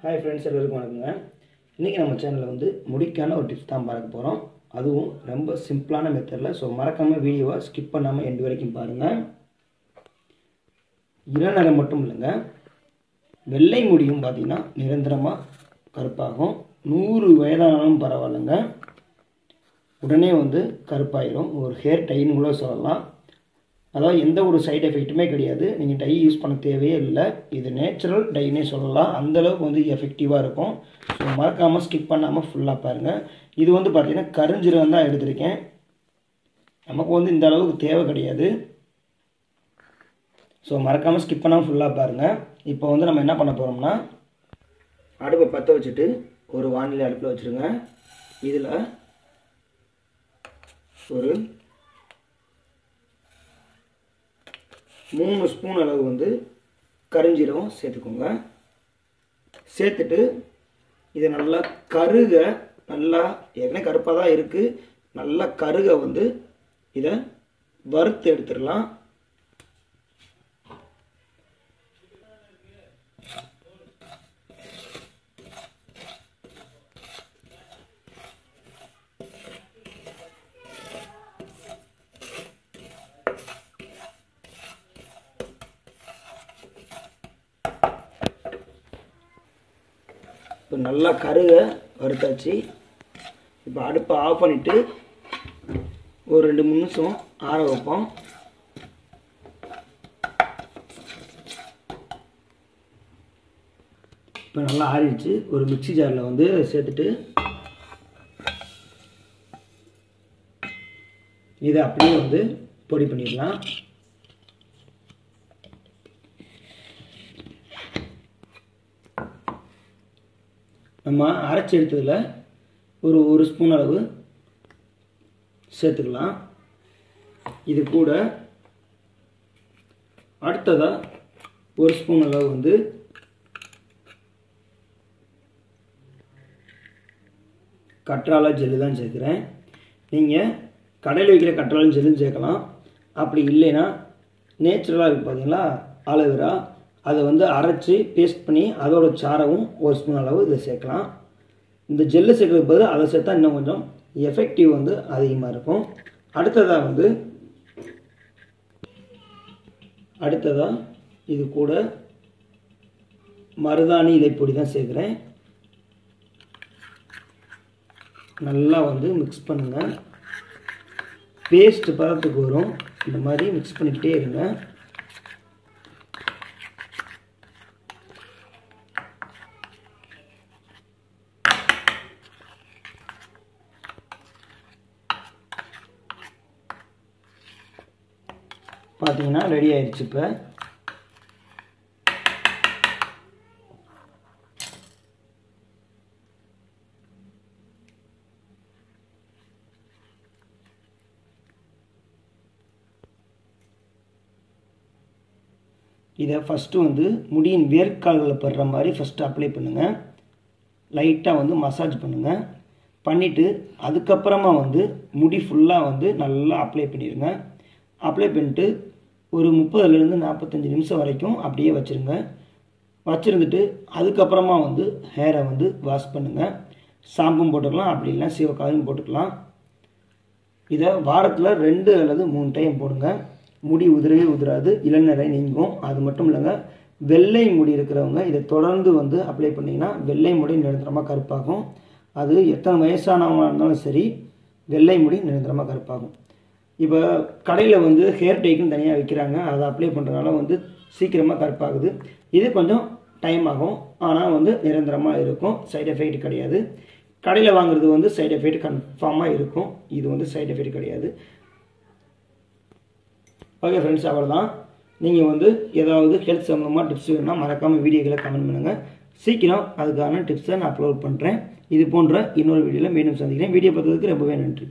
Hi friends, எல்லாருக்கும் வணக்கங்க. இன்றைக்கி நம்ம சேனலில் வந்து முடிக்கான ஒரு டிப்ஸ் தான் பார்க்க போகிறோம். அதுவும் ரொம்ப சிம்பிளான மெத்தடில். ஸோ மறக்காமல் வீடியோவை ஸ்கிப் பண்ணாமல் எண்டு வரைக்கும் பாருங்கள். இளநரம் மட்டும் இல்லைங்க, வெள்ளை முடியும் பார்த்திங்கன்னா நிரந்தரமாக கருப்பாகும். 100 வயதானாலும் பரவாயில்லைங்க, உடனே வந்து கருப்பாயிரும். ஒரு ஹேர் டைன்னு கூட சொல்லலாம். அதாவது எந்த ஒரு சைடு எஃபெக்ட்டுமே கிடையாது. நீங்கள் டை யூஸ் பண்ண தேவையே இல்லை. இது நேச்சுரல் டைனே சொல்லலாம். அந்தளவுக்கு வந்து எஃபெக்டிவாக இருக்கும். ஸோ மறக்காமல் ஸ்கிப் பண்ணாமல் ஃபுல்லாக பாருங்கள். இது வந்து பார்த்திங்கன்னா கருஞ்சீரகம் தான் எடுத்திருக்கேன். நமக்கு வந்து இந்த அளவுக்கு தேவை கிடையாது. ஸோ மறக்காமல் ஸ்கிப் பண்ணாமல் ஃபுல்லாக பாருங்கள். இப்போ வந்து நம்ம என்ன பண்ண போகிறோம்னா, அடுப்பை பற்ற வச்சுட்டு ஒரு வானிலை அடுப்பில் வச்சுருங்க. இதில் ஒரு 3 ஸ்பூன் அளவு வந்து கருஞ்சீரகம் சேர்த்துக்கோங்க. சேர்த்துட்டு இதை நல்லா கருக, நல்லா ஏற்கனவே கருப்பாக தான் இருக்குது, நல்லா கருக வந்து இதை வறுத்து எடுத்துடலாம். இப்போ நல்லா கருக வறுத்தாச்சு. இப்போ அடுப்பை ஆஃப் பண்ணிவிட்டு ஒரு 2 நிமிஷம் ஆற வைப்போம். இப்போ நல்லா ஆறிடுச்சு. ஒரு மிக்ஸி ஜாரில் வந்து சேர்த்துட்டு இதை அப்படியே வந்து பொடி பண்ணிடலாம். நம்ம அரைச்சி எடுத்ததில் ஒரு ஸ்பூன் அளவு சேர்த்துக்கலாம். இது கூட அடுத்ததாக 1 ஸ்பூன் அளவு வந்து கற்றாழை ஜெல்லு தான் சேர்க்குறேன். நீங்கள் கடையில் வைக்கிற கற்றாழை ஜெல்லும் சேர்க்கலாம். அப்படி இல்லைன்னா நேச்சுரலாக இருக்குது பார்த்தீங்களா, ஆலோவேரா, அதை வந்து அரைச்சி பேஸ்ட் பண்ணி அதோட சாரவும் 1 ஸ்பூன் அளவு இதை சேர்க்கலாம். இந்த ஜெல்லு சேர்க்கறதுக்கு பதில் அதை சேர்த்தா இன்னும் கொஞ்சம் எஃபெக்டிவ் வந்து அதிகமாக இருக்கும். அடுத்ததாக இது கூட மருதாணி இலைப்பொடி தான் சேர்க்குறேன். நல்லா வந்து மிக்ஸ் பண்ணுங்கள். பேஸ்ட் பதத்துக்கு வரும். இந்த மாதிரி மிக்ஸ் பண்ணிக்கிட்டே இருங்க. பார்த்தீங்கன்னா ரெடி ஆயிடுச்சு. இப்போ இதை ஃபஸ்ட்டு வந்து முடியின் வேர்க்கால்களில் படுற மாதிரி ஃபஸ்ட்டு அப்ளை பண்ணுங்கள். லைட்டாக வந்து மசாஜ் பண்ணுங்கள். பண்ணிவிட்டு அதுக்கப்புறமா வந்து முடி ஃபுல்லாக வந்து நல்லா அப்ளை பண்ணிடுங்க. அப்ளை பண்ணிட்டு ஒரு 30லேருந்து 45 நிமிஷம் வரைக்கும் அப்படியே வச்சுருங்க. வச்சுருந்துட்டு அதுக்கப்புறமா வந்து ஹேரை வந்து வாஷ் பண்ணுங்கள். ஷாம்பும் போட்டுக்கலாம், அப்படி இல்லைனா சீவக்காயும் போட்டுக்கலாம். இதை வாரத்தில் 2 அல்லது 3 டைம் போடுங்க. முடி உதிரவே உதிராது, இளநரை நீங்கும். அது மட்டும் இல்லைங்க, வெள்ளை முடி இருக்கிறவங்க இதை தொடர்ந்து வந்து அப்ளை பண்ணிங்கன்னா வெள்ளை முடி நிரந்தரமாக கருப்பாகும். அது எத்தனை வயசானவங்களாக இருந்தாலும் சரி, வெள்ளை முடி நிரந்தரமாக கருப்பாகும். இப்போ கடையில் வந்து ஹேர் டைக்குன்னு தனியாக விற்கிறாங்க. அதை அப்ளை பண்ணுறதுனால வந்து சீக்கிரமாக கருப்பாகுது. இது கொஞ்சம் டைம் ஆகும், ஆனால் வந்து நிரந்தரமாக இருக்கும். சைடு எஃபெக்ட் கிடையாது. கடையில் வாங்குறது வந்து சைடு எஃபெக்ட் கன்ஃபார்மாக இருக்கும். இது வந்து சைடு எஃபெக்ட் கிடையாது. ஓகே ஃப்ரெண்ட்ஸ், அவ்வளோதான். நீங்கள் வந்து ஏதாவது ஹெல்த் சம்மந்தமாக டிப்ஸ் வேணும்னா மறக்காமல் வீடியோக்களை கமெண்ட் பண்ணுங்கள். சீக்கிரம் அதுக்கான டிப்ஸை நான் அப்லோட் பண்ணுறேன். இது போன்ற இன்னொரு வீடியோவில் மீண்டும் சந்திக்கிறேன். வீடியோ பார்த்ததுக்கு ரொம்பவே நன்றி.